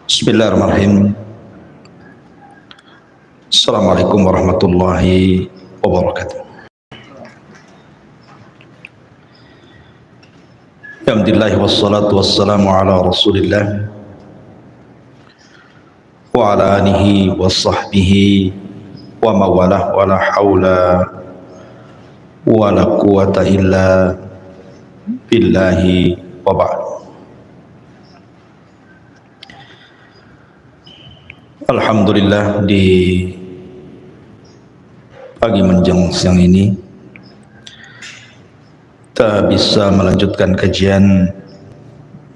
Bismillahirrahmanirrahim. Assalamualaikum warahmatullahi wabarakatuh. Alhamdulillah wassalatu wassalamu ala Rasulillah wa ala alihi wa sahbihi wa mawalah wa la hawla wa la quwata illa billahi wa ba'd. Alhamdulillah, di pagi menjelang siang ini kita bisa melanjutkan kajian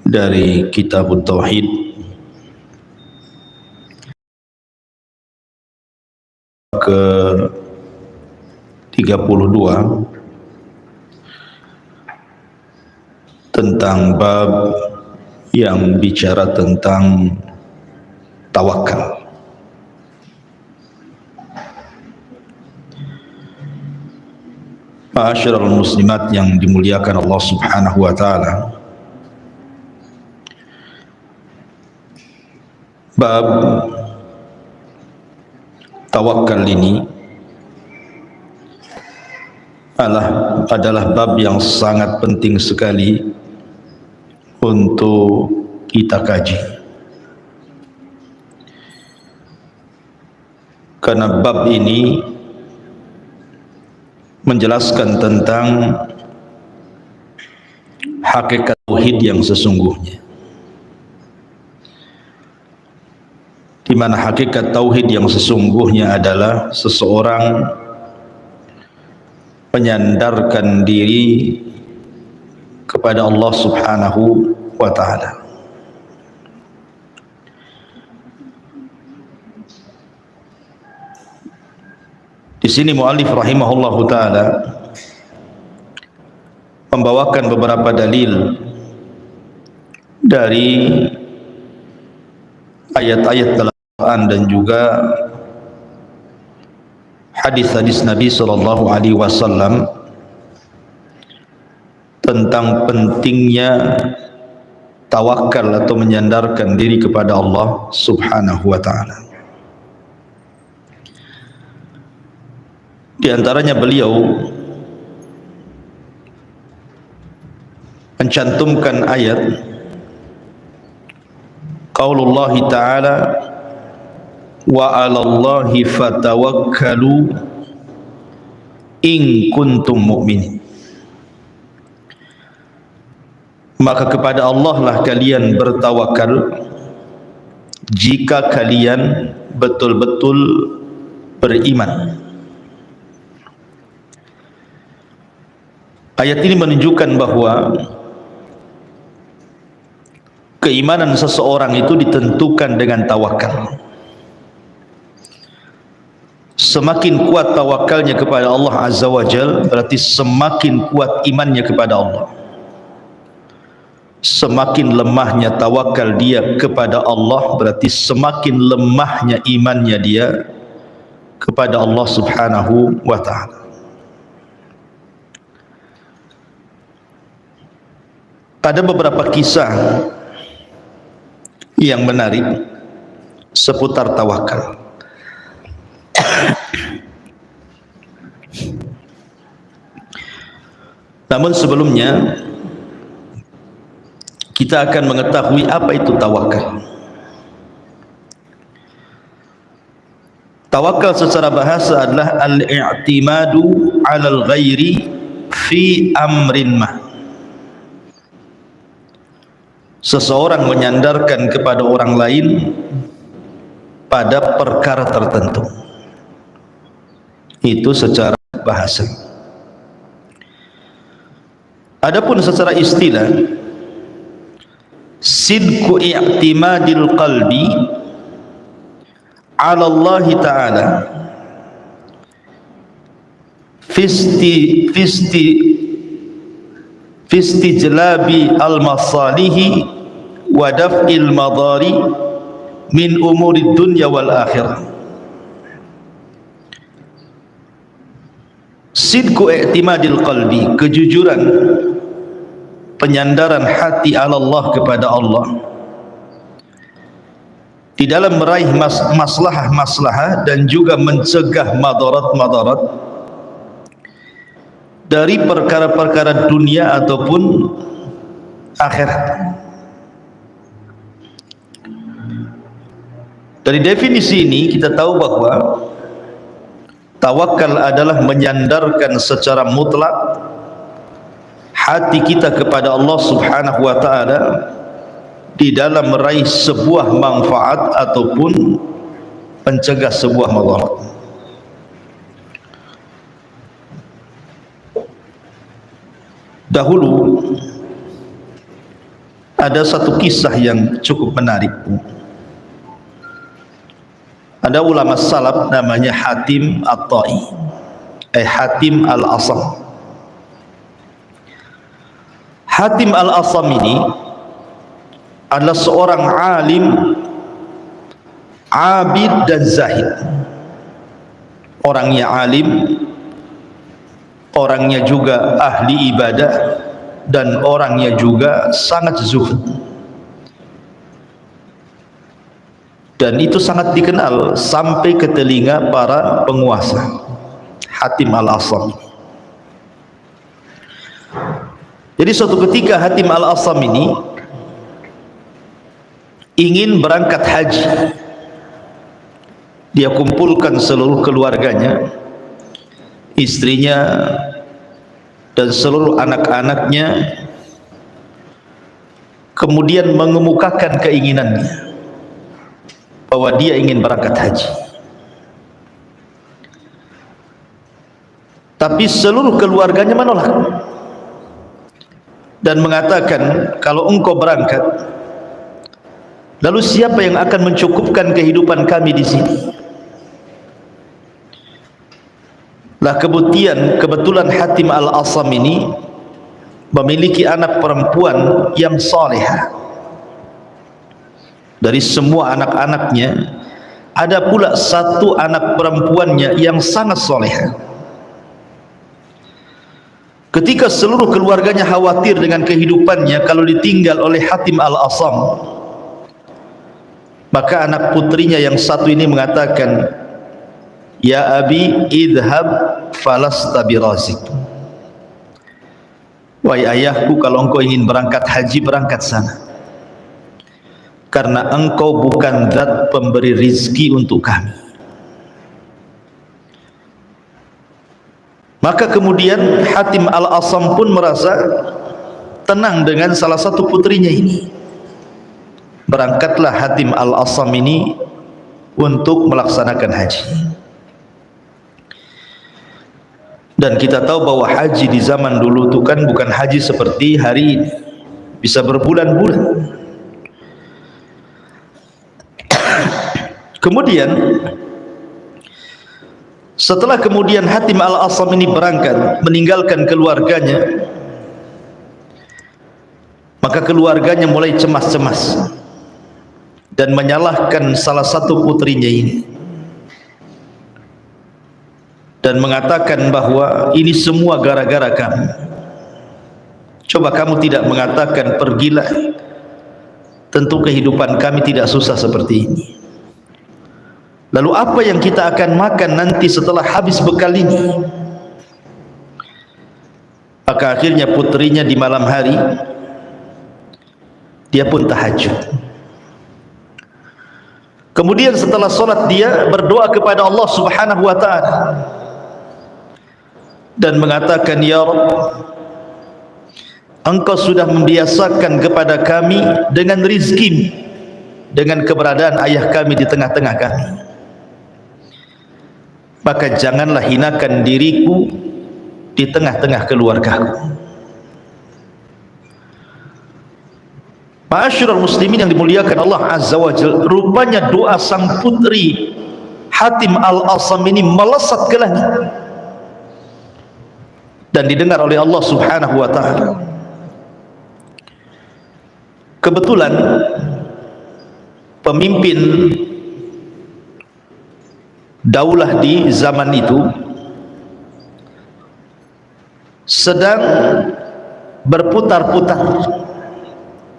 dari Kitab Tauhid ke 32 tentang bab yang bicara tentang tawakal. Ma'asyiral muslimat yang dimuliakan Allah Subhanahu wa taala, bab tawakal ini adalah bab yang sangat penting sekali untuk kita kaji, karena bab ini menjelaskan tentang hakikat tauhid yang sesungguhnya, di mana hakikat tauhid yang sesungguhnya adalah seseorang menyandarkan diri kepada Allah Subhanahu wa taala. Di sini muallif rahimahullahu taala membawakan beberapa dalil dari ayat-ayat dalam Al-Quran dan juga hadis-hadis Nabi sallallahu alaihi wasallam tentang pentingnya tawakal atau menyandarkan diri kepada Allah Subhanahu wa taala. Di antaranya beliau mencantumkan ayat qaulullah ta'ala wa 'alallahi fatawakkalu in kuntum mu'minin. Maka kepada Allah lah kalian bertawakal jika kalian betul-betul beriman. Ayat ini menunjukkan bahwa keimanan seseorang itu ditentukan dengan tawakal. Semakin kuat tawakalnya kepada Allah Azza wa Jal, berarti semakin kuat imannya kepada Allah. Semakin lemahnya tawakal dia kepada Allah, berarti semakin lemahnya imannya dia kepada Allah Subhanahu wa ta'ala. Ada beberapa kisah yang menarik seputar tawakal. Namun sebelumnya kita akan mengetahui apa itu tawakal. Tawakal secara bahasa adalah al-i'timadu 'alal ghairi fi amrin ma. Seseorang menyandarkan kepada orang lain pada perkara tertentu. Itu secara bahasa. Adapun secara istilah, sidqu i'timadil qalbi 'ala Allah ta'ala fisti jelabi al-masalihi wa daf'il madari min umuri dunya wal akhirah. Sidqu i'timadil qalbi, kejujuran penyandaran hati ala Allah kepada Allah di dalam meraih maslahah dan juga mencegah madarat-madarat dari perkara-perkara dunia ataupun akhirat. Dari definisi ini kita tahu bahwa tawakal adalah menyandarkan secara mutlak hati kita kepada Allah Subhanahu wa taala di dalam meraih sebuah manfaat ataupun mencegah sebuah madarat. Dahulu ada satu kisah yang cukup menarik. Ada ulama salaf namanya Hatim At-Tai, Hatim Al-Asam. Hatim Al-Asam ini adalah seorang alim, abid dan zahid. Orangnya alim, orangnya juga ahli ibadah, dan orangnya juga sangat zuhud. Dan itu sangat dikenal sampai ke telinga para penguasa. Hatim Al-Asam. Jadi suatu ketika Hatim Al-Asam ini ingin berangkat haji. Dia kumpulkan seluruh keluarganya, istrinya dan seluruh anak-anaknya, kemudian mengemukakan keinginannya bahwa dia ingin berangkat haji. Tapi seluruh keluarganya menolak dan mengatakan, kalau engkau berangkat, lalu siapa yang akan mencukupkan kehidupan kami di sini? Lah kebetulan Hatim Al-Asam ini memiliki anak perempuan yang salihah. Dari semua anak-anaknya ada pula satu anak perempuannya yang sangat salihah. Ketika seluruh keluarganya khawatir dengan kehidupannya kalau ditinggal oleh Hatim Al-Asam, maka anak putrinya yang satu ini mengatakan, ya abi idhab falasta birazik. Wahai ayahku, kalau engkau ingin berangkat haji, berangkat sana, karena engkau bukan zat pemberi rizki untuk kami. Maka kemudian Hatim Al-Asam pun merasa tenang dengan salah satu putrinya ini. Berangkatlah Hatim Al-Asam ini untuk melaksanakan haji. Dan kita tahu bahwa haji di zaman dulu itu kan bukan haji seperti hari ini, bisa berbulan-bulan. Kemudian setelah kemudian Hatim Al-Asam ini berangkat meninggalkan keluarganya, maka keluarganya mulai cemas-cemas dan menyalahkan salah satu putrinya ini dan mengatakan bahwa ini semua gara-gara kamu. Coba kamu tidak mengatakan pergilah, tentu kehidupan kami tidak susah seperti ini. Lalu apa yang kita akan makan nanti setelah habis bekal ini? Maka akhirnya putrinya di malam hari dia pun tahajud. Kemudian setelah sholat dia berdoa kepada Allah Subhanahu wa ta'ala dan mengatakan, ya Rabb, engkau sudah membiasakan kepada kami dengan rizki, dengan keberadaan ayah kami di tengah-tengah kami, maka janganlah hinakan diriku di tengah-tengah keluargaku. Ma'asyiral muslimin yang dimuliakan Allah Azza wa Jalla, rupanya doa sang putri Hatim Al-Asam ini melesat ke langit dan didengar oleh Allah Subhanahu wa ta'ala. Kebetulan pemimpin daulah di zaman itu sedang berputar-putar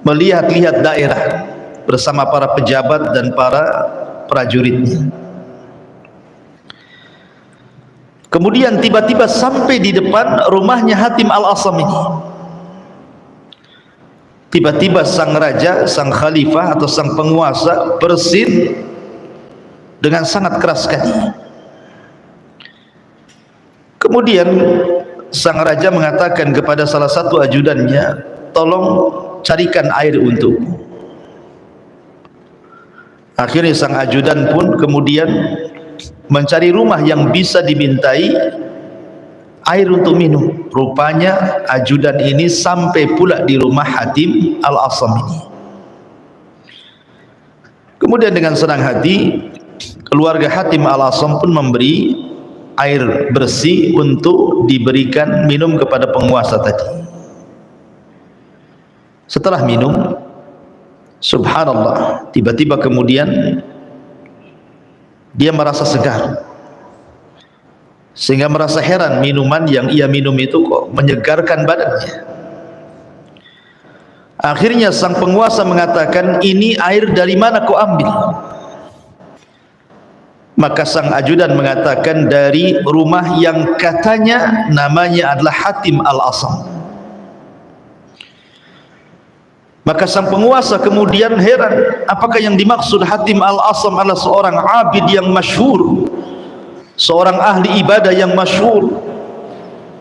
melihat-lihat daerah, bersama para pejabat dan para prajuritnya. Kemudian tiba-tiba sampai di depan rumahnya Hatim Al-Asam ini. Tiba-tiba sang raja, sang khalifah atau sang penguasa bersin dengan sangat keras sekali. Kemudian sang raja mengatakan kepada salah satu ajudannya, tolong carikan air untukku. Akhirnya sang ajudan pun kemudian mencari rumah yang bisa dimintai air untuk minum. Rupanya ajudan ini sampai pula di rumah Hatim Al-Asam ini. Kemudian dengan senang hati keluarga Hatim Al-Asam pun memberi air bersih untuk diberikan minum kepada penguasa tadi. Setelah minum, subhanallah, tiba-tiba kemudian dia merasa segar, sehingga merasa heran minuman yang ia minum itu kok menyegarkan badannya. Akhirnya sang penguasa mengatakan, ini air dari mana kau ambil? Maka sang ajudan mengatakan, dari rumah yang katanya namanya adalah Hatim Al-Asam. Maka sang penguasa kemudian heran, apakah yang dimaksud Hatim Al-Asam adalah seorang abid yang masyhur, seorang ahli ibadah yang masyhur,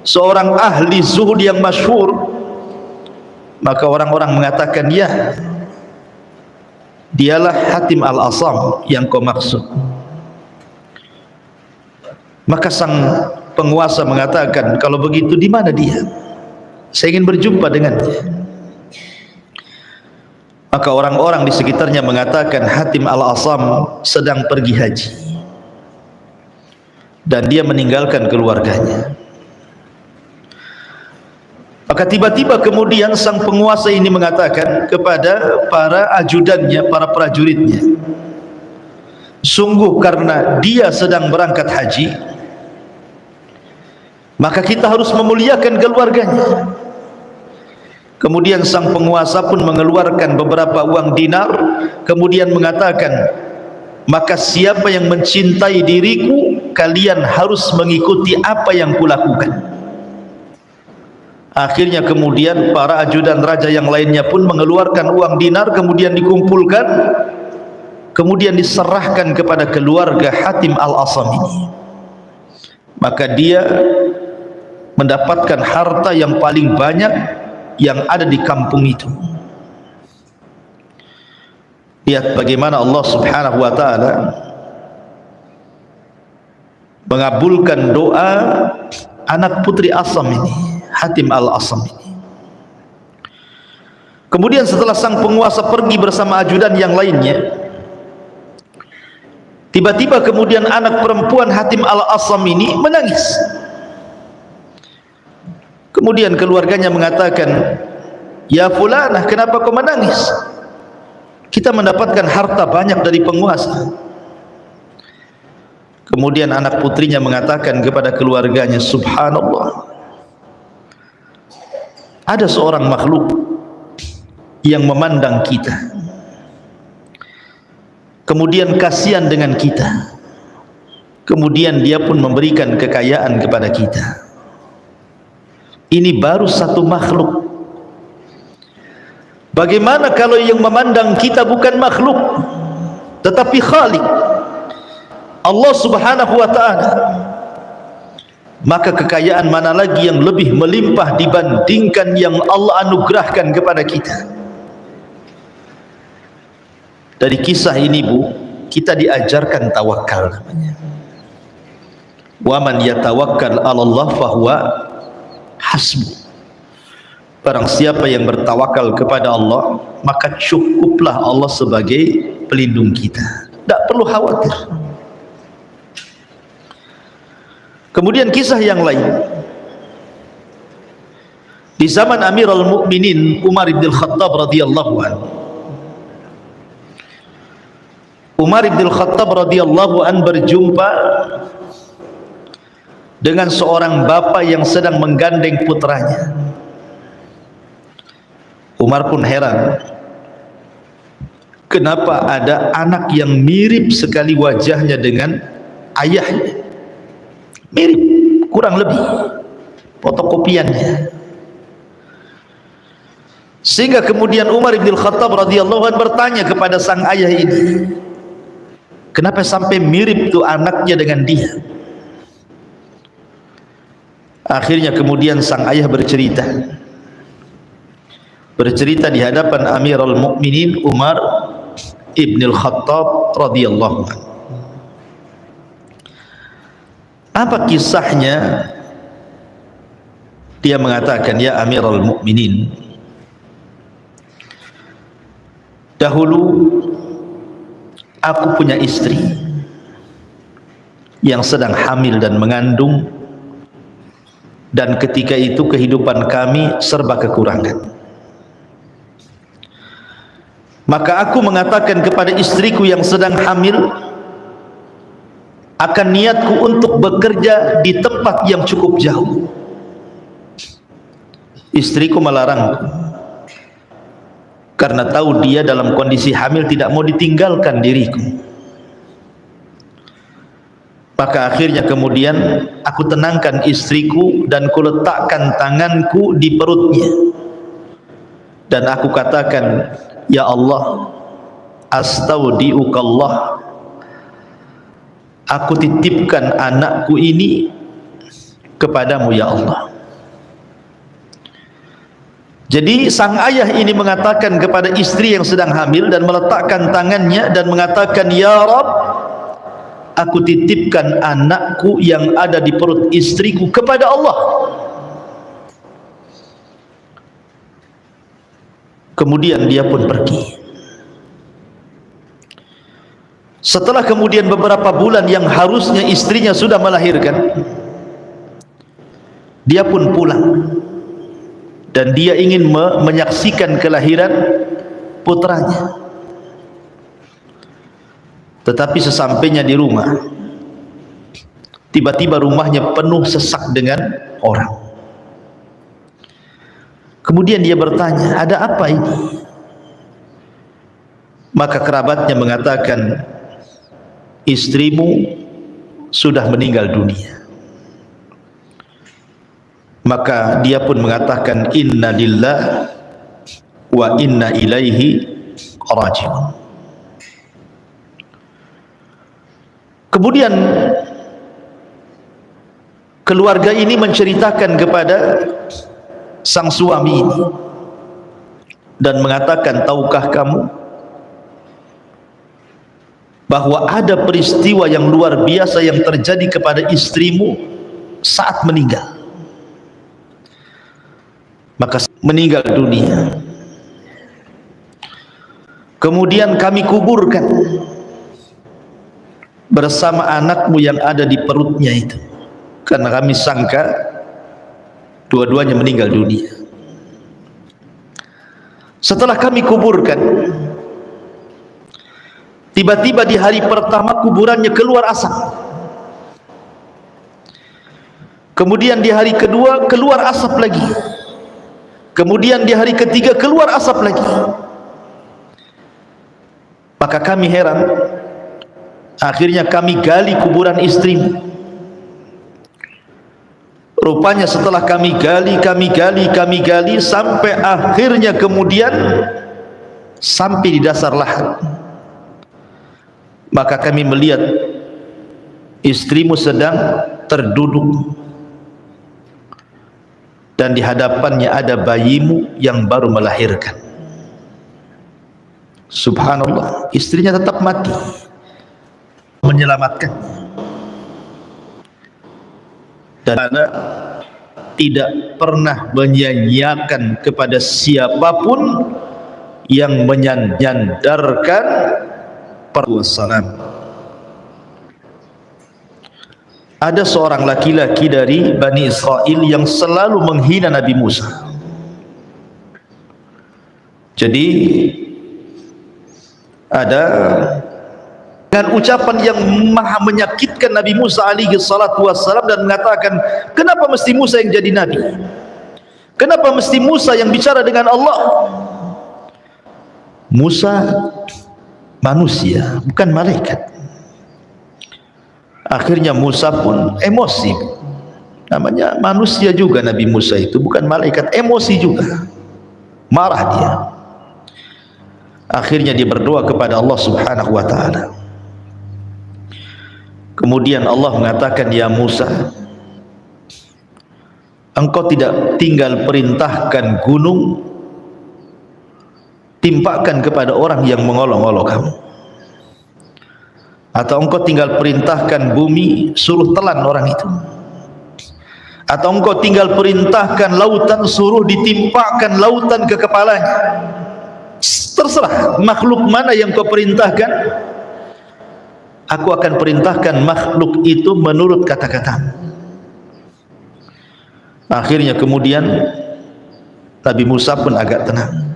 seorang ahli zuhud yang masyhur? Maka orang-orang mengatakan, ya, dialah Hatim Al-Asam yang kau maksud. Maka sang penguasa mengatakan, kalau begitu di mana dia? Saya ingin berjumpa dengannya. Maka orang-orang di sekitarnya mengatakan, Hatim Al-Asam sedang pergi haji dan dia meninggalkan keluarganya. Maka tiba-tiba kemudian sang penguasa ini mengatakan kepada para ajudannya, para prajuritnya, sungguh karena dia sedang berangkat haji, maka kita harus memuliakan keluarganya. Kemudian sang penguasa pun mengeluarkan beberapa uang dinar, kemudian mengatakan, maka siapa yang mencintai diriku, kalian harus mengikuti apa yang kulakukan. Akhirnya kemudian para ajudan raja yang lainnya pun mengeluarkan uang dinar, kemudian dikumpulkan, kemudian diserahkan kepada keluarga Hatim Al-Asam ini. Maka dia mendapatkan harta yang paling banyak yang ada di kampung itu. Lihat bagaimana Allah Subhanahu wa ta'ala mengabulkan doa anak putri Asam ini, Hatim Al-Asam ini. Kemudian setelah sang penguasa pergi bersama ajudan yang lainnya, tiba-tiba kemudian anak perempuan Hatim Al-Asam ini menangis. Kemudian keluarganya mengatakan, ya fulanah, kenapa kau menangis? Kita mendapatkan harta banyak dari penguasa. Kemudian anak putrinya mengatakan kepada keluarganya, subhanallah, ada seorang makhluk yang memandang kita, kemudian kasihan dengan kita, kemudian dia pun memberikan kekayaan kepada kita. Ini baru satu makhluk. Bagaimana kalau yang memandang kita bukan makhluk, tetapi Khalik, Allah Subhanahu wa ta'ala? Maka kekayaan mana lagi yang lebih melimpah dibandingkan yang Allah anugerahkan kepada kita? Dari kisah ini, Bu, kita diajarkan tawakal namanya. Wa man yatawakkal 'ala Allah fahuwa hasbuh. Barang siapa yang bertawakal kepada Allah, maka cukuplah Allah sebagai pelindung kita. Tak perlu khawatir. Kemudian kisah yang lain, di zaman Amirul Mukminin Umar bin Khattab radhiyallahu anhu. Umar bin Khattab radhiyallahu anhu berjumpa dengan seorang bapa yang sedang menggandeng putranya. Umar pun heran, kenapa ada anak yang mirip sekali wajahnya dengan ayahnya, mirip kurang lebih fotokopiannya. Sehingga kemudian Umar bin Khattab radhiyallahu anhu bertanya kepada sang ayah ini, kenapa sampai mirip tuh anaknya dengan dia? Akhirnya kemudian sang ayah bercerita di hadapan Amirul Mukminin Umar ibn Khattab radhiyallahu anhu. Apa kisahnya? Dia mengatakan, ya Amirul Mukminin, dahulu aku punya istri yang sedang hamil dan mengandung, dan ketika itu kehidupan kami serba kekurangan. Maka aku mengatakan kepada istriku yang sedang hamil akan niatku untuk bekerja di tempat yang cukup jauh. Istriku melarangku karena tahu dia dalam kondisi hamil tidak mau ditinggalkan diriku. Maka akhirnya kemudian aku tenangkan istriku dan kuletakkan tanganku di perutnya, dan aku katakan, ya Allah, astaudiukallah, aku titipkan anakku ini kepadamu ya Allah. Jadi sang ayah ini mengatakan kepada istri yang sedang hamil dan meletakkan tangannya dan mengatakan, ya Rabb, aku titipkan anakku yang ada di perut istriku kepada Allah. Kemudian dia pun pergi. Setelah kemudian beberapa bulan yang harusnya istrinya sudah melahirkan, dia pun pulang dan dia ingin menyaksikan kelahiran putranya. Tetapi sesampainya di rumah, tiba-tiba rumahnya penuh sesak dengan orang. Kemudian dia bertanya, ada apa ini? Maka kerabatnya mengatakan, istrimu sudah meninggal dunia. Maka dia pun mengatakan, inna lillah wa inna ilaihi raji'un. Kemudian keluarga ini menceritakan kepada sang suami ini dan mengatakan, tahukah kamu bahwa ada peristiwa yang luar biasa yang terjadi kepada istrimu saat meninggal? Maka meninggal dunia, kemudian kami kuburkan bersama anakmu yang ada di perutnya itu, karena kami sangka dua-duanya meninggal dunia. Setelah kami kuburkan, tiba-tiba di hari pertama kuburannya keluar asap. Kemudian di hari kedua keluar asap lagi. Kemudian di hari ketiga keluar asap lagi. Maka kami heran. Akhirnya kami gali kuburan istrimu. Rupanya setelah kami gali sampai akhirnya kemudian sampai di dasar lahat. Maka kami melihat istrimu sedang terduduk dan di hadapannya ada bayimu yang baru melahirkan. Subhanallah, istrinya tetap mati, menyelamatkan, dan tidak pernah menyanyiakan kepada siapapun yang menyandarkan perwasalam. Ada seorang laki-laki dari Bani Israel yang selalu menghina Nabi Musa. Jadi ada dengan ucapan yang maha menyakitkan Nabi Musa alaihi salatu wassalam dan mengatakan, kenapa mesti Musa yang jadi nabi? Kenapa mesti Musa yang bicara dengan Allah? Musa manusia, bukan malaikat. Akhirnya Musa pun emosi. Namanya manusia juga Nabi Musa itu, bukan malaikat, emosi juga. Marah dia. Akhirnya dia berdoa kepada Allah Subhanahu wa taala. Kemudian Allah mengatakan, "Ya Musa, engkau tidak tinggal perintahkan gunung timpakan kepada orang yang mengolok-olok kamu, atau engkau tinggal perintahkan bumi suruh telan orang itu, atau engkau tinggal perintahkan lautan suruh ditimpakan lautan ke kepalanya. Terserah makhluk mana yang kau perintahkan, aku akan perintahkan makhluk itu menurut kata-katamu." Akhirnya kemudian Nabi Musa pun agak tenang.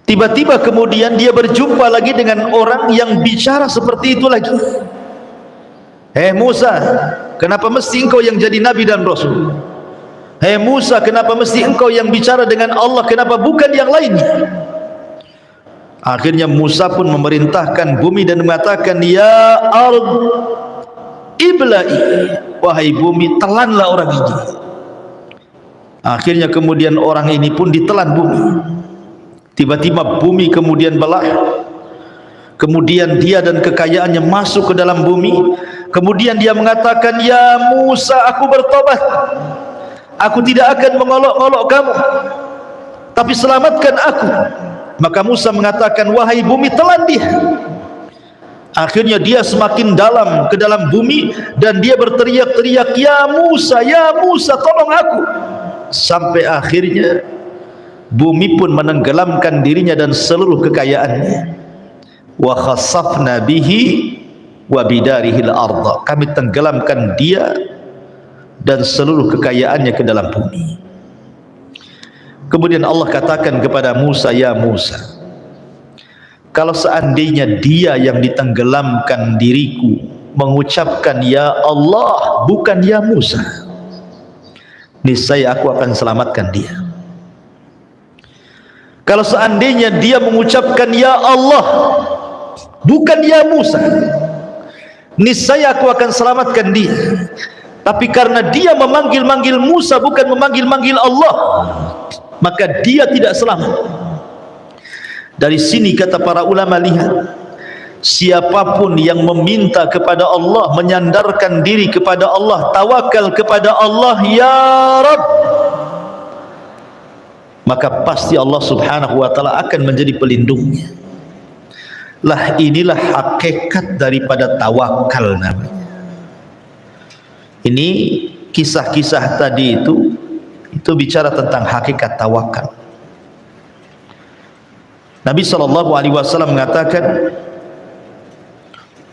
Tiba-tiba kemudian dia berjumpa lagi dengan orang yang bicara seperti itu lagi. "Hei Musa, kenapa mesti engkau yang jadi nabi dan rasul? Hei Musa, kenapa mesti engkau yang bicara dengan Allah, kenapa bukan yang lainnya?" Akhirnya Musa pun memerintahkan bumi dan mengatakan, "Ya ard ibla'i," wahai bumi, telanlah orang ini. Akhirnya kemudian orang ini pun ditelan bumi. Tiba-tiba bumi kemudian belah. Kemudian dia dan kekayaannya masuk ke dalam bumi. Kemudian dia mengatakan, "Ya Musa, aku bertobat. Aku tidak akan mengolok-olok kamu, tapi selamatkan aku." Maka Musa mengatakan, "Wahai bumi, telan dia." Akhirnya dia semakin dalam ke dalam bumi dan dia berteriak-teriak, "Ya Musa, ya Musa, tolong aku." Sampai akhirnya bumi pun menenggelamkan dirinya dan seluruh kekayaannya. Wa khasafna bihi wa bidarihil arda, kami tenggelamkan dia dan seluruh kekayaannya ke dalam bumi. Kemudian Allah katakan kepada Musa, "Ya Musa, kalau seandainya dia yang ditenggelamkan diriku mengucapkan ya Allah bukan ya Musa, niscaya aku akan selamatkan dia. Kalau seandainya dia mengucapkan ya Allah bukan ya Musa, niscaya aku akan selamatkan dia. Tapi karena dia memanggil-manggil Musa bukan memanggil-manggil Allah, maka dia tidak selamat." Dari sini kata para ulama, lihat, siapapun yang meminta kepada Allah, menyandarkan diri kepada Allah, tawakal kepada Allah, ya Rabb, maka pasti Allah Subhanahu wa taala akan menjadi pelindungnya. Lah inilah hakikat daripada tawakal namanya. Ini kisah-kisah tadi itu bicara tentang hakikat tawakal. Nabi SAW mengatakan,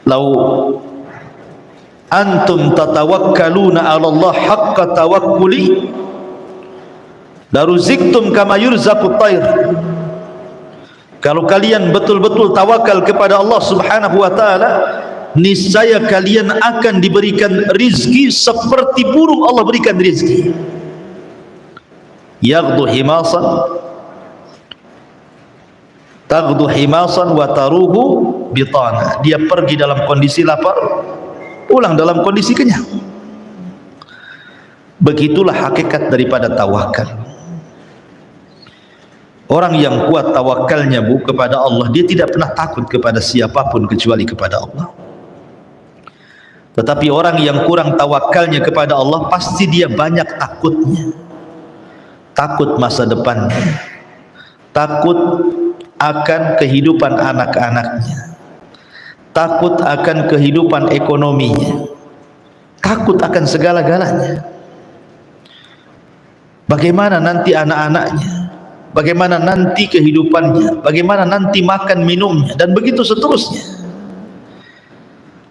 "Lau antum tatawakkaluna 'ala Allah haqqa tawakkuli laruziktum kama yurzaqut tayr." Kalau kalian betul-betul tawakal kepada Allah Subhanahu wa taala, niscaya kalian akan diberikan rizki seperti burung Allah berikan rizki. Yaghdu himasan, taghdu himasan wa taruhu bitana. Dia pergi dalam kondisi lapar, pulang dalam kondisi kenyang. Begitulah hakikat daripada tawakal. Orang yang kuat tawakalnya kepada Allah, dia tidak pernah takut kepada siapapun kecuali kepada Allah. Tetapi orang yang kurang tawakalnya kepada Allah, pasti dia banyak takutnya. Takut masa depannya, takut akan kehidupan anak-anaknya, takut akan kehidupan ekonominya, takut akan segala-galanya. Bagaimana nanti anak-anaknya, bagaimana nanti kehidupannya, bagaimana nanti makan minumnya, dan begitu seterusnya.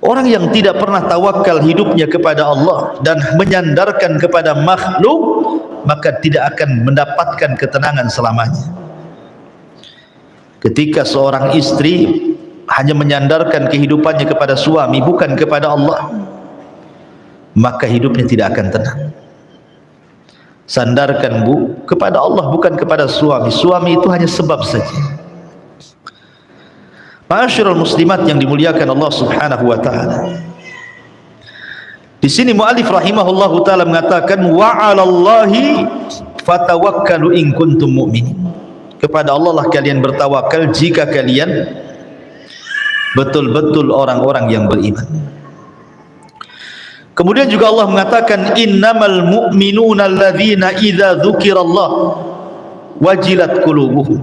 Orang yang tidak pernah tawakal hidupnya kepada Allah dan menyandarkan kepada makhluk, maka tidak akan mendapatkan ketenangan selamanya. Ketika seorang istri hanya menyandarkan kehidupannya kepada suami bukan kepada Allah, maka hidupnya tidak akan tenang. Sandarkan kepada Allah bukan kepada suami. Suami itu hanya sebab saja. Ma'asyiral muslimat yang dimuliakan Allah Subhanahu wa taala. Di sini muallif rahimahullahu taala mengatakan wa 'alallahi fatawakkalu in kuntum mu'minin. Kepada Allah lah kalian bertawakal jika kalian betul-betul orang-orang yang beriman. Kemudian juga Allah mengatakan innamal mu'minuna alladzina idza dzukirallah wajilat qulubuhum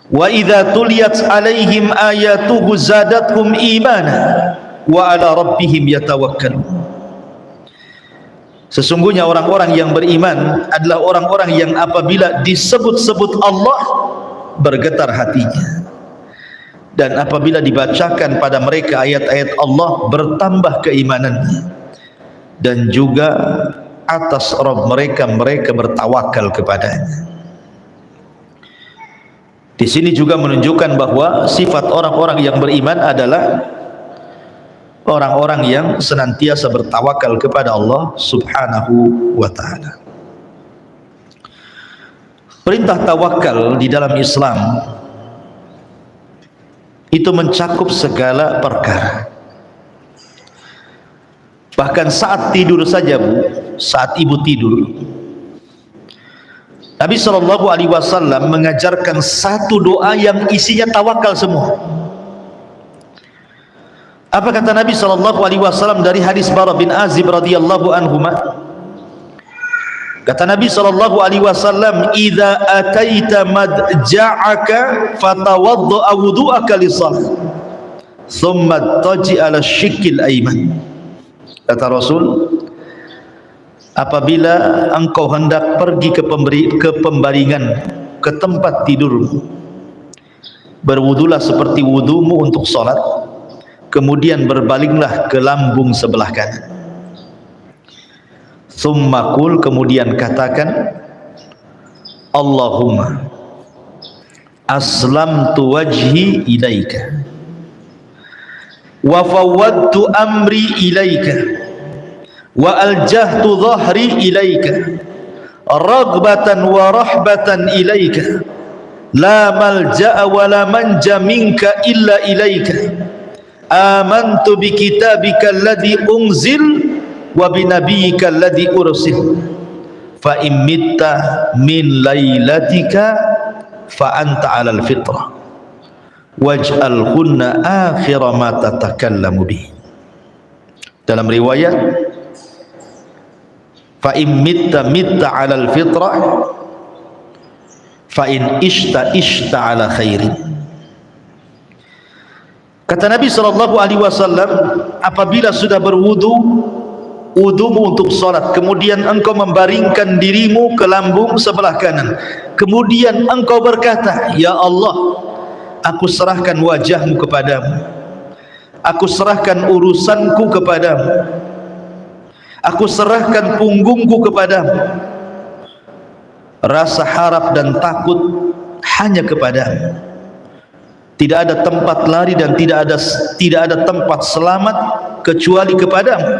wa idza tuliyat alaihim ayatuhu zadatuhum imana wa ala rabbihim yatawakkalun. Sesungguhnya orang-orang yang beriman adalah orang-orang yang apabila disebut-sebut Allah bergetar hatinya, dan apabila dibacakan pada mereka ayat-ayat Allah bertambah keimanannya, dan juga atas Rabb mereka bertawakal kepadanya. Di sini juga menunjukkan bahwa sifat orang-orang yang beriman adalah orang-orang yang senantiasa bertawakal kepada Allah Subhanahu wa taala. Perintah tawakal di dalam Islam itu mencakup segala perkara. Bahkan saat tidur saja, Bu, saat ibu tidur, Nabi SAW mengajarkan satu doa yang isinya tawakal semua. Apa kata Nabi SAW dari hadis Bara bin Azib radhiyallahu anhuma? Kata Nabi SAW, "Idza ataita madja'aka fatawadda'a wudu'aka lis-shalah, thumma taji 'ala syikil ayman." Kata Rasul, apabila engkau hendak pergi ke pembaringan, ke tempat tidurmu, berwudulah seperti wudumu untuk salat, kemudian berbalinglah ke lambung sebelah kanan. Tsumma qul, kemudian katakan, Allahumma aslamtu wajhi ilaika wa fawwadtu amri ilaika wa aljahtu dhahri ilaika raghbatan wa rahbatan ilaika la malja'a wa la manja minka illa ilaika amantu bi kitabika alladhi unzil wa bi nabiyyika alladhi ursil fa in mitta min lailatika fa anta 'alal fitrah waj'al kunna akhira ma tatakallamu bi. Dalam riwayat fa in mitta 'alal fitrah fa in ishta 'ala khairin. Kata Nabi SAW, apabila sudah wudumu untuk salat, kemudian engkau membaringkan dirimu ke lambung sebelah kanan, kemudian engkau berkata, ya Allah, aku serahkan wajahmu kepadamu, aku serahkan urusanku kepadamu, aku serahkan punggungku kepadamu, rasa harap dan takut hanya kepadamu. Tidak ada tempat lari dan tidak ada tempat selamat kecuali kepadamu.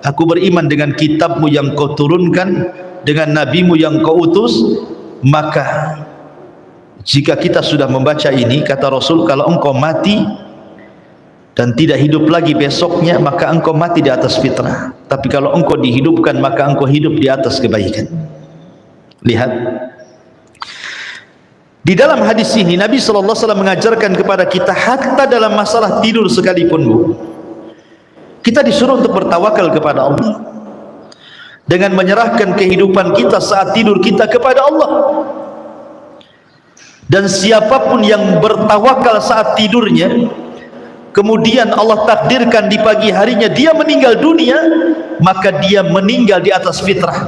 Aku beriman dengan kitabmu yang kau turunkan, dengan nabimu yang kau utus. Maka jika kita sudah membaca ini, kata Rasul, kalau engkau mati dan tidak hidup lagi besoknya, maka engkau mati di atas fitrah. Tapi kalau engkau dihidupkan, maka engkau hidup di atas kebaikan. Lihat, di dalam hadis ini Nabi SAW mengajarkan kepada kita, hatta dalam masalah tidur sekalipun, Bu, kita disuruh untuk bertawakal kepada Allah dengan menyerahkan kehidupan kita saat tidur kita kepada Allah. Dan siapapun yang bertawakal saat tidurnya, kemudian Allah takdirkan di pagi harinya dia meninggal dunia, maka dia meninggal di atas fitrah.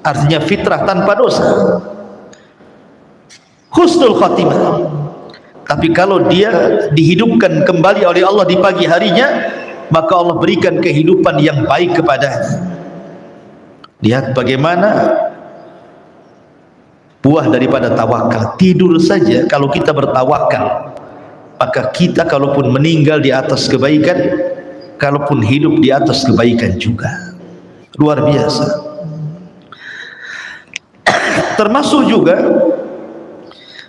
Artinya fitrah tanpa dosa, husnul khatimah. Tapi kalau dia dihidupkan kembali oleh Allah di pagi harinya, maka Allah berikan kehidupan yang baik kepadanya. Lihat bagaimana buah daripada tawakal. Tidur saja kalau kita bertawakal, maka kita kalaupun meninggal di atas kebaikan, kalaupun hidup di atas kebaikan juga. Luar biasa. Termasuk juga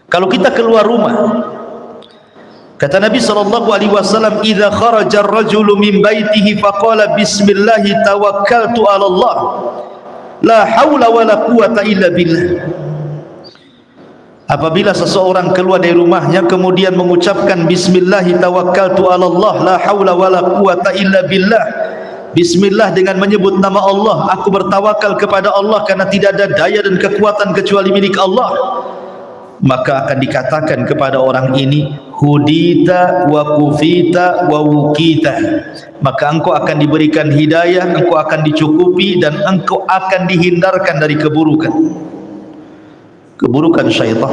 kalau kita keluar rumah, Kata Nabi SAW, "Idza kharaja ar-rajulu min baitihi faqala bismillah tawakkaltu 'ala Allah, la haula wala quwata illa billah." Apabila seseorang keluar dari rumahnya kemudian mengucapkan bismillah tawakkaltu 'ala Allah, la haula wala quwata illa billah, bismillah dengan menyebut nama Allah, aku bertawakal kepada Allah karena tidak ada daya dan kekuatan kecuali milik Allah, maka akan dikatakan kepada orang ini, hudita wa kufita wa wukita, maka engkau akan diberikan hidayah, engkau akan dicukupi, dan engkau akan dihindarkan dari keburukan syaitan.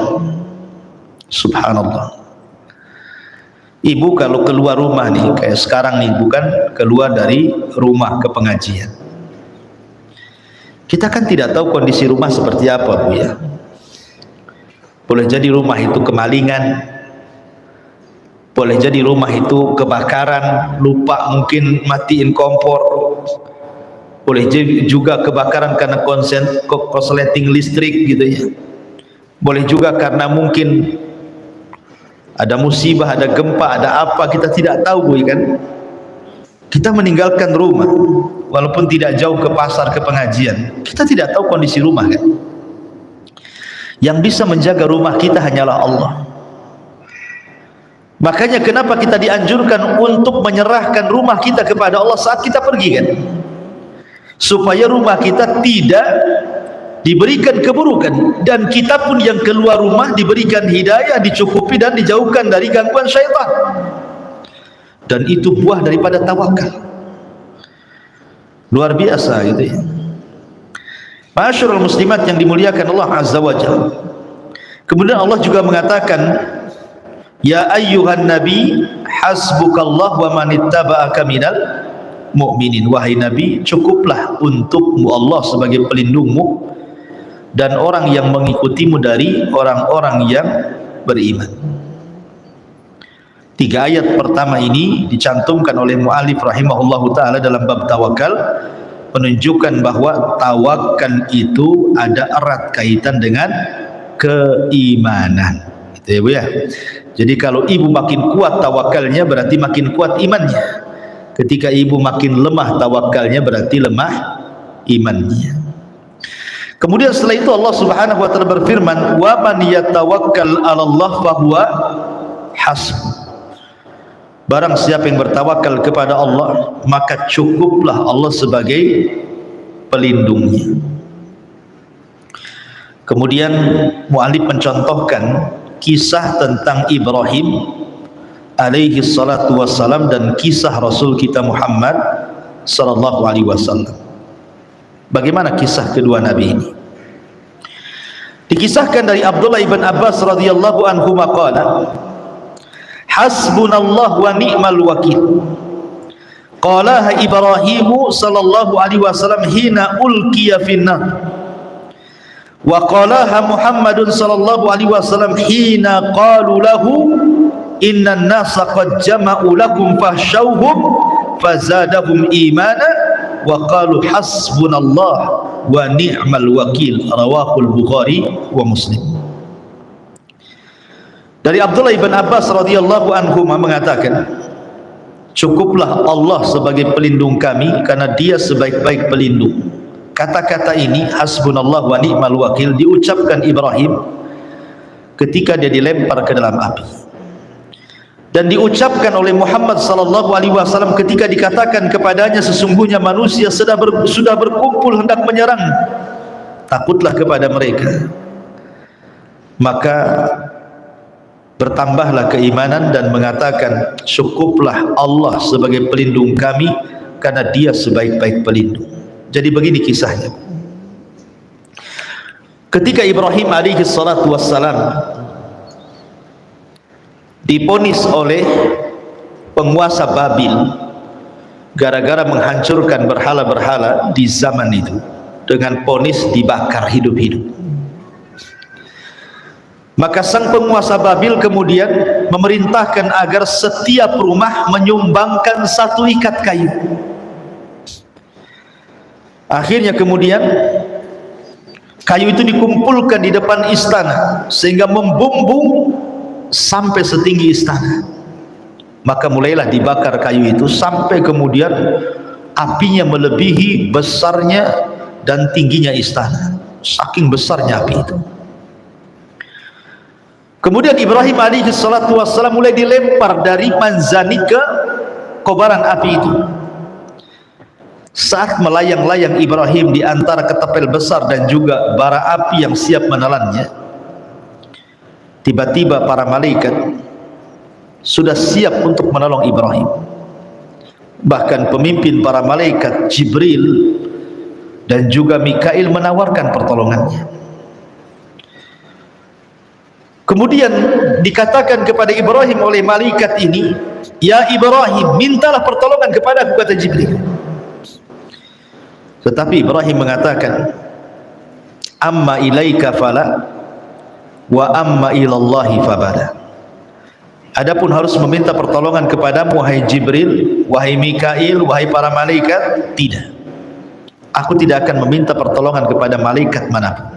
Subhanallah. Ibu kalau keluar rumah nih, kayak sekarang nih, bukan keluar dari rumah ke pengajian, kita kan tidak tahu kondisi rumah seperti apa, Bu, ya. Boleh jadi rumah itu kemalingan, boleh jadi rumah itu kebakaran, lupa mungkin matiin kompor, boleh juga kebakaran karena korsleting listrik gitu ya, boleh juga karena mungkin ada musibah, ada gempa, ada apa, kita tidak tahu, Bu, kan. Kita meninggalkan rumah walaupun tidak jauh ke pasar, ke pengajian, kita tidak tahu kondisi rumah, kan. Yang bisa menjaga rumah kita hanyalah Allah. Makanya kenapa kita dianjurkan untuk menyerahkan rumah kita kepada Allah saat kita pergi, kan, supaya rumah kita tidak diberikan keburukan, dan kita pun yang keluar rumah diberikan hidayah, dicukupi dan dijauhkan dari gangguan syaitan. Dan itu buah daripada tawakal. Luar biasa gitu ya. Ma'asyiral muslimat yang dimuliakan Allah Azza wa Jalla. Kemudian Allah juga mengatakan, ya ayyuhan nabi hasbukallah wa manittaba'aka minal mu'minin. Wahai nabi, cukuplah untukmu Allah sebagai pelindungmu dan orang yang mengikutimu dari orang-orang yang beriman. 3 ayat pertama ini dicantumkan oleh mu'alif rahimahullahu ta'ala dalam bab tawakal, menunjukkan bahwa tawakal itu ada erat kaitan dengan keimanan, gitu ya, Bu, ya. Jadi kalau ibu makin kuat tawakalnya berarti makin kuat imannya. Ketika ibu makin lemah tawakalnya berarti lemah imannya. Kemudian setelah itu Allah Subhanahu wa taala berfirman, wa man yatawakkal 'ala Allah fahuwa hasbuh. Barang siapa yang bertawakal kepada Allah, maka cukuplah Allah sebagai pelindungnya. Kemudian mu'alif mencontohkan kisah tentang Ibrahim alaihi salatu wassalam dan kisah Rasul kita Muhammad sallallahu alaihi wasallam. Bagaimana kisah kedua nabi ini? Dikisahkan dari Abdullah ibn Abbas radhiyallahu anhu maqala, hasbunallah wa ni'mal wakil. Qalaha Ibrahimu sallallahu alaihi wasallam hina ulqiya finnar, wa qalaha Muhammadun sallallahu alaihi wasallam hina qalu lahu innan nasa qad jama'u lakum fahshawhum fazadahum imana wa qalu hasbunallah wa ni'mal wakil. Rawahul Bukhari wa Muslim. Dari Abdullah ibn Abbas radhiyallahu anhu mengatakan, cukuplah Allah sebagai pelindung kami karena dia sebaik-baik pelindung. Kata-kata ini hasbunallah wa ni'mal wakil diucapkan Ibrahim ketika dia dilempar ke dalam api, dan diucapkan oleh Muhammad sallallahu alaihi wasallam ketika dikatakan kepadanya sesungguhnya manusia sudah berkumpul hendak menyerang, takutlah kepada mereka. Maka bertambahlah keimanan dan mengatakan, cukuplah Allah sebagai pelindung kami karena dia sebaik-baik pelindung. Jadi begini kisahnya. Ketika Ibrahim alaihi salatu wassalam diponis oleh penguasa Babil gara-gara menghancurkan berhala-berhala di zaman itu, dengan ponis dibakar hidup-hidup, maka sang penguasa Babil kemudian memerintahkan agar setiap rumah menyumbangkan 1 ikat kayu. Akhirnya kemudian kayu itu dikumpulkan di depan istana sehingga membumbung sampai setinggi istana. Maka mulailah dibakar kayu itu sampai kemudian apinya melebihi besarnya dan tingginya istana. Saking besarnya api itu. Kemudian Ibrahim alaihi salatu wassalam mulai dilempar dari manzani ke kobaran api itu. Saat melayang-layang Ibrahim di antara ketapel besar dan juga bara api yang siap menelannya, tiba-tiba para malaikat sudah siap untuk menolong Ibrahim. Bahkan pemimpin para malaikat Jibril dan juga Mikail menawarkan pertolongannya. Kemudian dikatakan kepada Ibrahim oleh malaikat ini, "Ya Ibrahim, mintalah pertolongan kepada aku," kata Jibril. Tetapi Ibrahim mengatakan, "Amma ilaika fala wa amma ilallahi fabala." Adapun harus meminta pertolongan kepadamu wahai Jibril, wahai Mikail, wahai para malaikat, tidak. Aku tidak akan meminta pertolongan kepada malaikat manapun.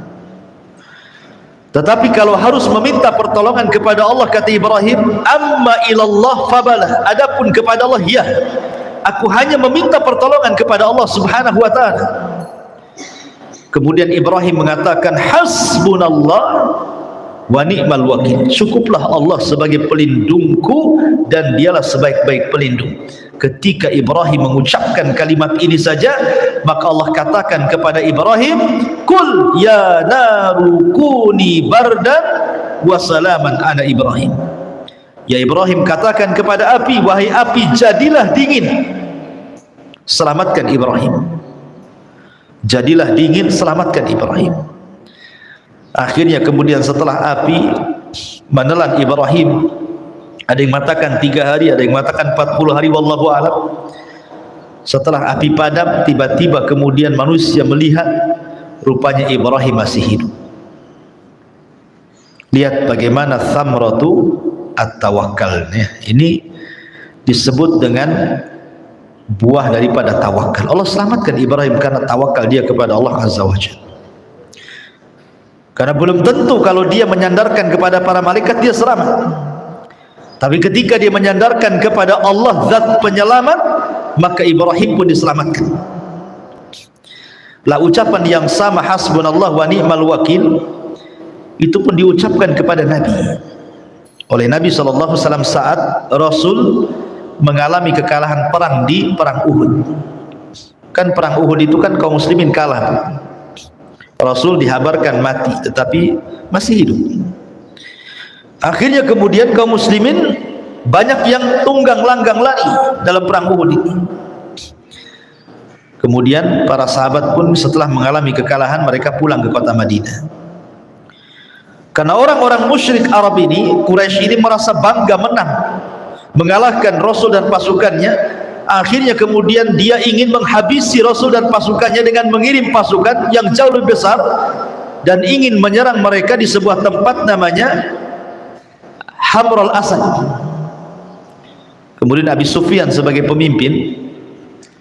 Tetapi kalau harus meminta pertolongan kepada Allah, kata Ibrahim, amma ilallah fabala. Adapun kepada Allah, ya, aku hanya meminta pertolongan kepada Allah subhanahu wa ta'ala. Kemudian Ibrahim mengatakan, hasbunallah wa ni'mal wakil. Cukuplah Allah sebagai pelindungku dan dialah sebaik-baik pelindung. Ketika Ibrahim mengucapkan kalimat ini saja, maka Allah katakan kepada Ibrahim, kul ya naru kuni bardan wa salaman ala Ibrahim. Ya Ibrahim, katakan kepada api, wahai api, jadilah dingin, selamatkan Ibrahim. Jadilah dingin, selamatkan Ibrahim. Akhirnya kemudian setelah api menelan Ibrahim, ada yang mengatakan 3 hari, ada yang mengatakan 40 hari, wallahu a'lam. Setelah api padam, tiba-tiba kemudian manusia melihat rupanya Ibrahim masih hidup. Lihat bagaimana thamratu at-tawakkal. Ini disebut dengan buah daripada tawakal. Allah selamatkan Ibrahim karena tawakal dia kepada Allah Azza wa Jalla. Karena belum tentu kalau dia menyandarkan kepada para malaikat dia selamat. Tapi ketika dia menyandarkan kepada Allah zat penyelamat, maka Ibrahim pun diselamatkan. Lah ucapan yang sama, hasbunallah wa ni'mal wakil, itu pun diucapkan kepada Nabi oleh Nabi SAW saat Rasul mengalami kekalahan perang di perang Uhud. Kan perang Uhud itu kan kaum muslimin kalah. Rasul dihabarkan mati tetapi masih hidup. Akhirnya kemudian kaum muslimin banyak yang tunggang langgang lari dalam perang Uhud ini. Kemudian para sahabat pun setelah mengalami kekalahan, mereka pulang ke kota Madinah. Karena orang-orang musyrik Arab ini, Quraisy ini merasa bangga menang, mengalahkan Rasul dan pasukannya. Akhirnya kemudian dia ingin menghabisi Rasul dan pasukannya dengan mengirim pasukan yang jauh lebih besar dan ingin menyerang mereka di sebuah tempat namanya Hamrul Asad. Kemudian Abi Sufyan sebagai pemimpin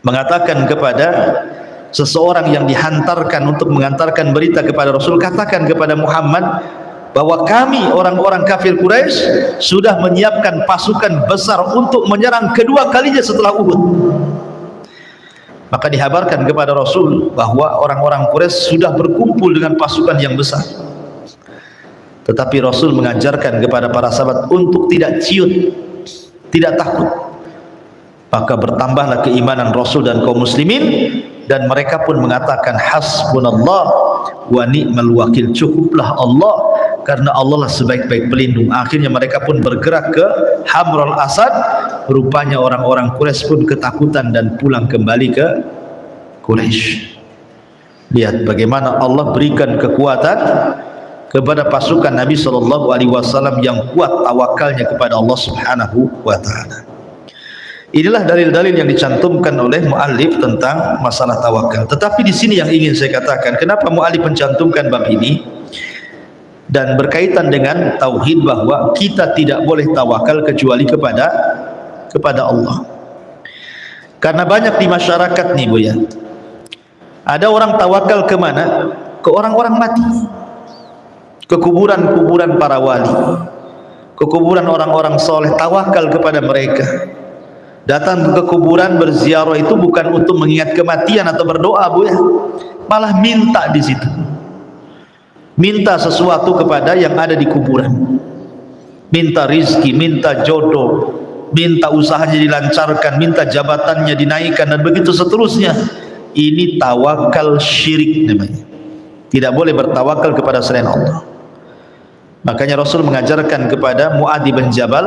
mengatakan kepada seseorang yang dihantarkan untuk mengantarkan berita kepada Rasul, katakan kepada Muhammad bahwa kami orang-orang kafir Quraisy sudah menyiapkan pasukan besar untuk menyerang kedua kalinya setelah Uhud. Maka dihabarkan kepada Rasul bahwa orang-orang Quraisy sudah berkumpul dengan pasukan yang besar. Tetapi Rasul mengajarkan kepada para sahabat untuk tidak ciut, tidak takut. Maka bertambahlah keimanan Rasul dan kaum muslimin, dan mereka pun mengatakan hasbunallah wa ni'mal wakil, cukuplah Allah karena Allah lah sebaik-baik pelindung. Akhirnya mereka pun bergerak ke Hamrul Asad. Rupanya orang-orang Quraisy pun ketakutan dan pulang kembali ke Quraisy. Lihat bagaimana Allah berikan kekuatan kepada pasukan Nabi SAW yang kuat tawakalnya kepada Allah Subhanahu wa ta'ala. Inilah dalil-dalil yang dicantumkan oleh muallif tentang masalah tawakal. Tetapi di sini yang ingin saya katakan, kenapa muallif mencantumkan bab ini dan berkaitan dengan tauhid, bahwa kita tidak boleh tawakal kecuali kepada Allah. Karena banyak di masyarakat nih Bu ya, ada orang tawakal kemana? Ke orang-orang mati, ke kuburan-kuburan para wali, ke kuburan orang-orang soleh, tawakal kepada mereka. Datang ke kuburan berziarah itu bukan untuk mengingat kematian atau berdoa, Bu, ya. Malah minta di situ. Minta sesuatu kepada yang ada di kuburan. Minta rizki, minta jodoh, minta usahanya dilancarkan, minta jabatannya dinaikkan, dan begitu seterusnya. Ini tawakal syirik namanya. Tidak boleh bertawakal kepada selain Allah. Makanya Rasul mengajarkan kepada Mu'adz bin Jabal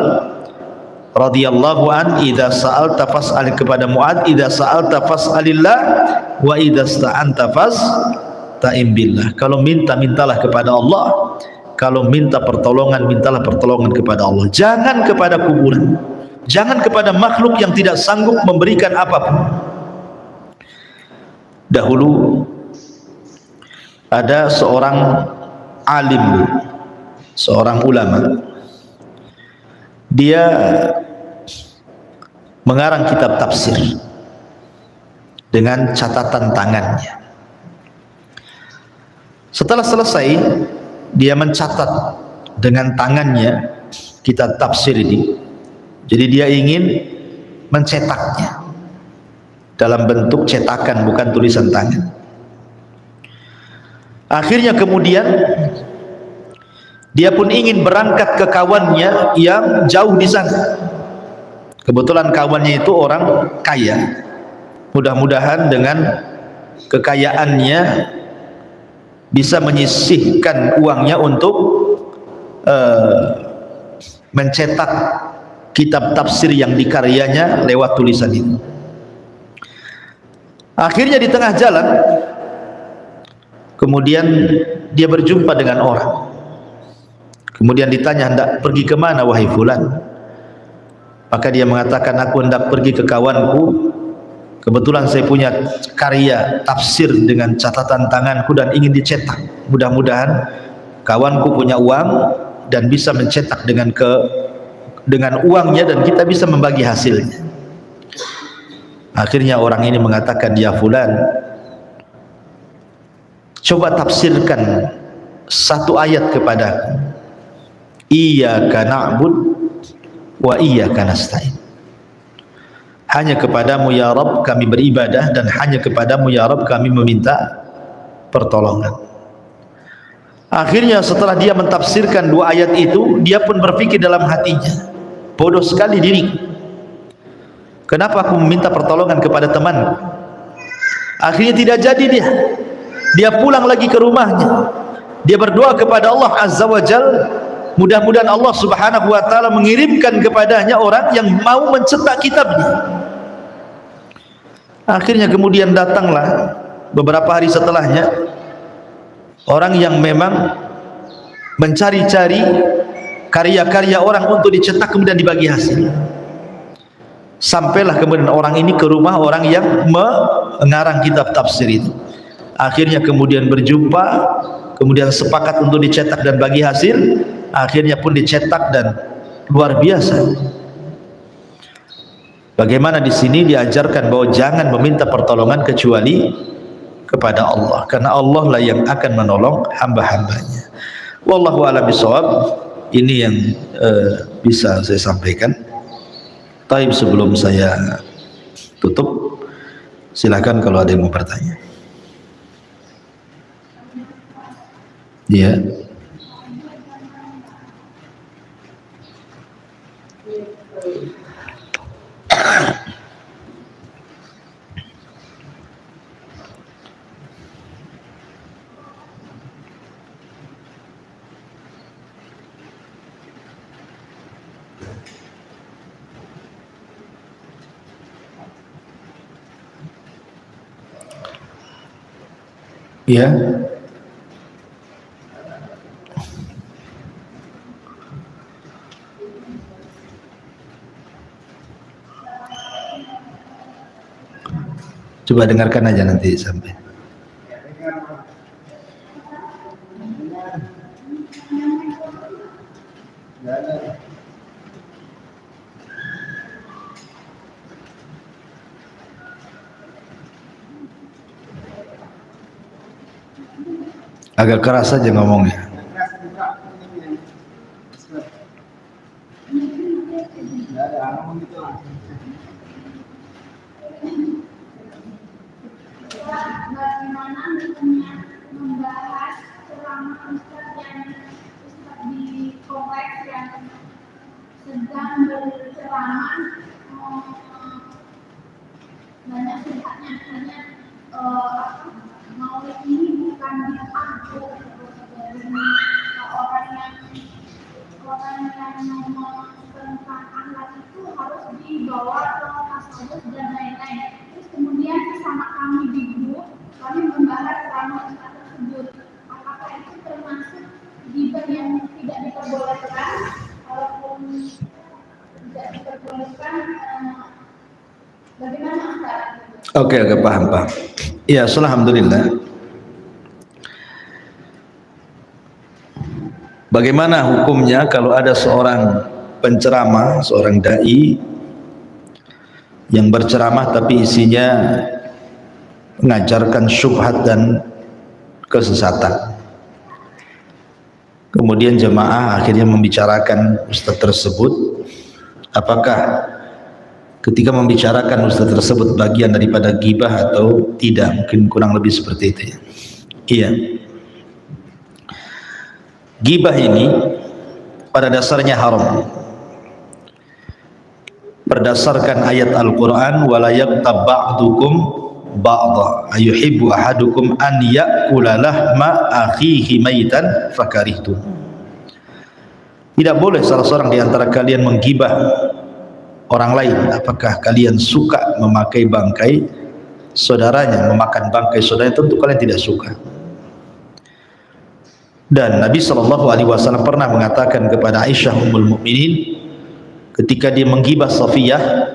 radhiyallahu an, idza sa'alta fas'al, kepada Mu'adz, idza sa'alta fas'alillah wa idza sta'anta fasta'in billah. Kalau minta, mintalah kepada Allah. Kalau minta pertolongan, mintalah pertolongan kepada Allah. Jangan kepada kuburan, jangan kepada makhluk yang tidak sanggup memberikan apapun. Dahulu ada seorang alim, seorang ulama. Dia mengarang kitab tafsir dengan catatan tangannya. Setelah selesai, dia mencatat dengan tangannya kitab tafsir ini. Jadi dia ingin mencetaknya dalam bentuk cetakan, bukan tulisan tangan. Akhirnya kemudian dia pun ingin berangkat ke kawannya yang jauh di sana. Kebetulan kawannya itu orang kaya. Mudah-mudahan dengan kekayaannya bisa menyisihkan uangnya untuk mencetak kitab tafsir yang dikaryanya lewat tulisan itu. Akhirnya di tengah jalan kemudian dia berjumpa dengan orang. Kemudian ditanya, hendak pergi ke mana wahai fulan? Maka dia mengatakan, aku hendak pergi ke kawanku. Kebetulan saya punya karya tafsir dengan catatan tanganku dan ingin dicetak. Mudah-mudahan kawanku punya uang dan bisa mencetak dengan uangnya, dan kita bisa membagi hasilnya. Akhirnya orang ini mengatakan, ya fulan, coba tafsirkan satu ayat kepadaku. Iyyaka na'bud wa iyyaka nasta'in. Hanya kepadamu ya Rabb kami beribadah, dan hanya kepadamu ya Rabb kami meminta pertolongan. Akhirnya setelah dia mentafsirkan dua ayat itu, dia pun berpikir dalam hatinya, bodoh sekali diriku. Kenapa aku meminta pertolongan kepada temanku? Akhirnya tidak jadi dia. Dia pulang lagi ke rumahnya. Dia berdoa kepada Allah Azza wa Jalla, mudah-mudahan Allah Subhanahu wa taala mengirimkan kepadanya orang yang mau mencetak kitabnya. Akhirnya kemudian datanglah beberapa hari setelahnya orang yang memang mencari-cari karya-karya orang untuk dicetak kemudian dibagi hasil. Sampailah kemudian orang ini ke rumah orang yang mengarang kitab tafsir itu. Akhirnya kemudian berjumpa, kemudian sepakat untuk dicetak dan bagi hasil. Akhirnya pun dicetak dan luar biasa. Bagaimana di sini diajarkan bahwa jangan meminta pertolongan kecuali kepada Allah, karena Allah lah yang akan menolong hamba-hambanya. Wallahu a'lam bishawab. Ini yang bisa saya sampaikan. Taib, sebelum saya tutup, silakan kalau ada yang mau bertanya. Ya. Ya. Coba dengarkan aja nanti sampai. Agak keras aja ngomongnya. Bagaimana hukumnya membahas selama ustaz di kompleks yang sedang berceramah, banyak subhatnya, misalnya maulid ini bukan bid'ah, orang yang ngomong tentang akhlak itu harus dibawa ke kasus dan lain-lain. Terus kemudian bersama kami di grup, kami membahas selama ustaz tersebut. Apakah itu termasuk ghibah yang tidak diperbolehkan? Walaupun tidak diperbolehkan, bagaimana Ustaz? Oke, paham. Ya, alhamdulillah. Bagaimana hukumnya kalau ada seorang penceramah, seorang dai yang berceramah tapi isinya mengajarkan syubhat dan kesesatan. Kemudian jemaah akhirnya membicarakan ustaz tersebut, apakah ketika membicarakan ustaz tersebut bagian daripada ghibah atau tidak? Mungkin kurang lebih seperti itu ya. Iya. Ghibah ini pada dasarnya haram berdasarkan ayat Al-Quran, wala yaghtab ba'dukum ba'dha ayuhibbu ahadukum an ya'kula lahma akhihi maitan fakarihtum. Tidak boleh salah seorang di antara kalian menggibah orang lain. Apakah kalian suka memakai bangkai saudaranya, memakan bangkai saudaranya? Tentu kalian tidak suka. Dan Nabi SAW pernah mengatakan kepada Aisyah Ummul Mukminin ketika dia menggibah Safiyah,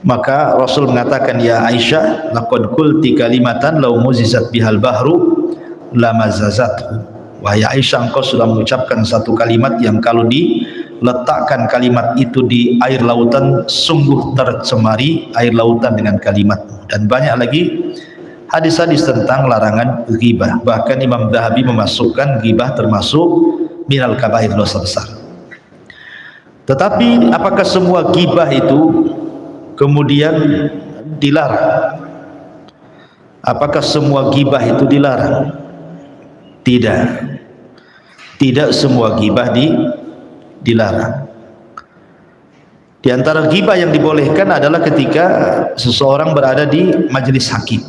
maka Rasul mengatakan, ya Aisyah, laqad qulti kalimatan law muzizat bihal bahru lamazazathu. Wahai Aisyah, engkau sudah mengucapkan satu kalimat yang kalau diletakkan kalimat itu di air lautan, sungguh tercemari air lautan dengan kalimatmu. Dan banyak lagi hadis-hadis tentang larangan ghibah. Bahkan Imam Dhahabi memasukkan ghibah termasuk minal kabair, dosa besar. Tetapi apakah semua ghibah itu kemudian dilarang? Apakah semua ghibah itu dilarang? Tidak. Tidak semua ghibah dilarang. Di antara ghibah yang dibolehkan adalah ketika seseorang berada di majelis hakim.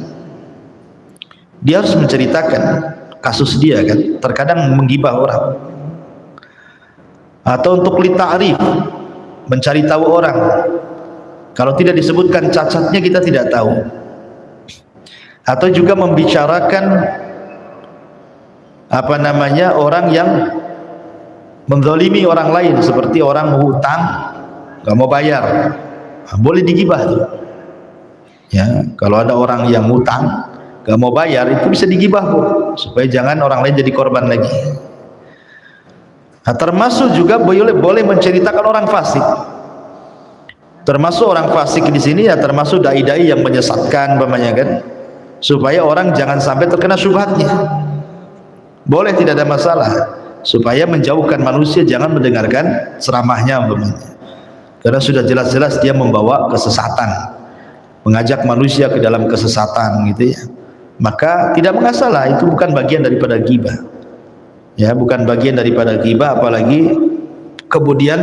Dia harus menceritakan kasus dia kan, terkadang menggibah orang. Atau untuk li ta'rif, mencari tahu orang. Kalau tidak disebutkan cacatnya kita tidak tahu. Atau juga membicarakan orang yang menzalimi orang lain, seperti orang hutang nggak mau bayar, boleh digibah tuh. Ya, kalau ada orang yang hutang gak mau bayar, itu bisa digibah kok, supaya jangan orang lain jadi korban lagi. Nah, termasuk juga boleh menceritakan orang fasik. Termasuk orang fasik di sini ya termasuk dai-dai yang menyesatkan, kan, supaya orang jangan sampai terkena syubhatnya. Boleh, tidak ada masalah, supaya menjauhkan manusia jangan mendengarkan ceramahnya, karena sudah jelas-jelas dia membawa kesesatan, mengajak manusia ke dalam kesesatan gitu ya. Maka tidak masalah, itu bukan bagian daripada ghibah. Ya, bukan bagian daripada ghibah, apalagi kemudian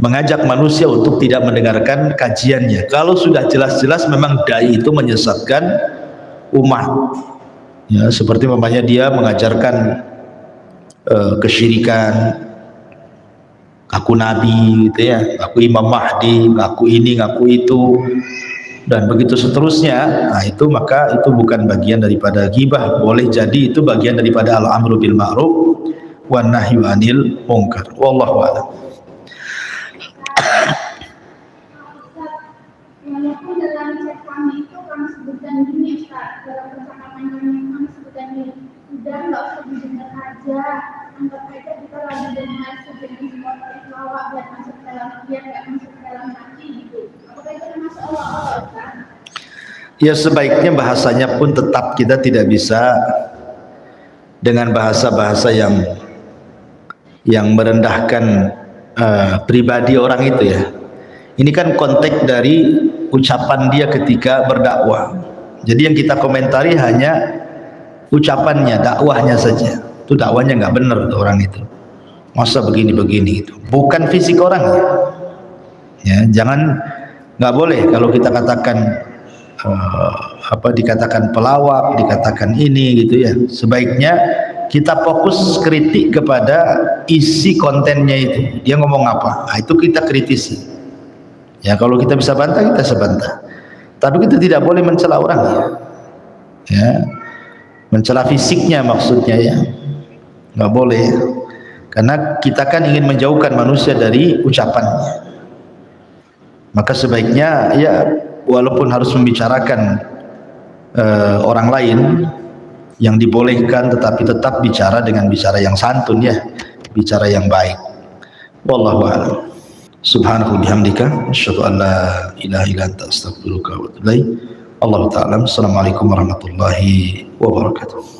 mengajak manusia untuk tidak mendengarkan kajiannya. Kalau sudah jelas-jelas memang dai itu menyesatkan umat. Ya, seperti umpamanya dia mengajarkan kesyirikan, aku nabi gitu ya, aku Imam Mahdi, aku ini, aku itu, dan begitu seterusnya. Nah, itu maka itu bukan bagian daripada ghibah. Boleh jadi itu bagian daripada al-amru bil ma'ruf wan nahyu 'anil munkar. Wallahu a'lam. Walaupun dalam chat kami itu kami sebutkan gini, Ustaz, dalam percakapan kami sebutkan gini, udah nggak usah didengar aja, anggap aja kita lagi dengar sejenis motif lawak biar masuk dalam hati gitu. Apakah itu termasuk Allah, Ustaz? Ya, sebaiknya bahasanya pun tetap kita tidak bisa dengan bahasa-bahasa yang merendahkan pribadi orang itu ya. Ini kan konteks dari ucapan dia ketika berdakwah. Jadi yang kita komentari hanya ucapannya, dakwahnya saja. Itu dakwahnya nggak benar tuh orang itu. Masa begini-begini gitu. Bukan fisik orangnya. Ya, jangan, nggak boleh kalau kita katakan dikatakan pelawak, dikatakan ini gitu ya. Sebaiknya kita fokus kritik kepada isi kontennya itu. Dia ngomong apa? Nah, itu kita kritisi. Ya, kalau kita bisa bantah, kita sebantah. Tapi kita tidak boleh mencela orang ya. Ya. Mencela fisiknya maksudnya ya. Nggak boleh. Karena kita kan ingin menjauhkan manusia dari ucapannya. Maka sebaiknya ya walaupun harus membicarakan orang lain yang dibolehkan, tetapi tetap bicara dengan bicara yang santun ya, bicara yang baik. Wallahu a'lam. Subhanahu bihamdika asyhadu an la ilaha illa anta astaghfiruka wa atubu ilaik. Allahu ta'ala. Assalamualaikum warahmatullahi wabarakatuh.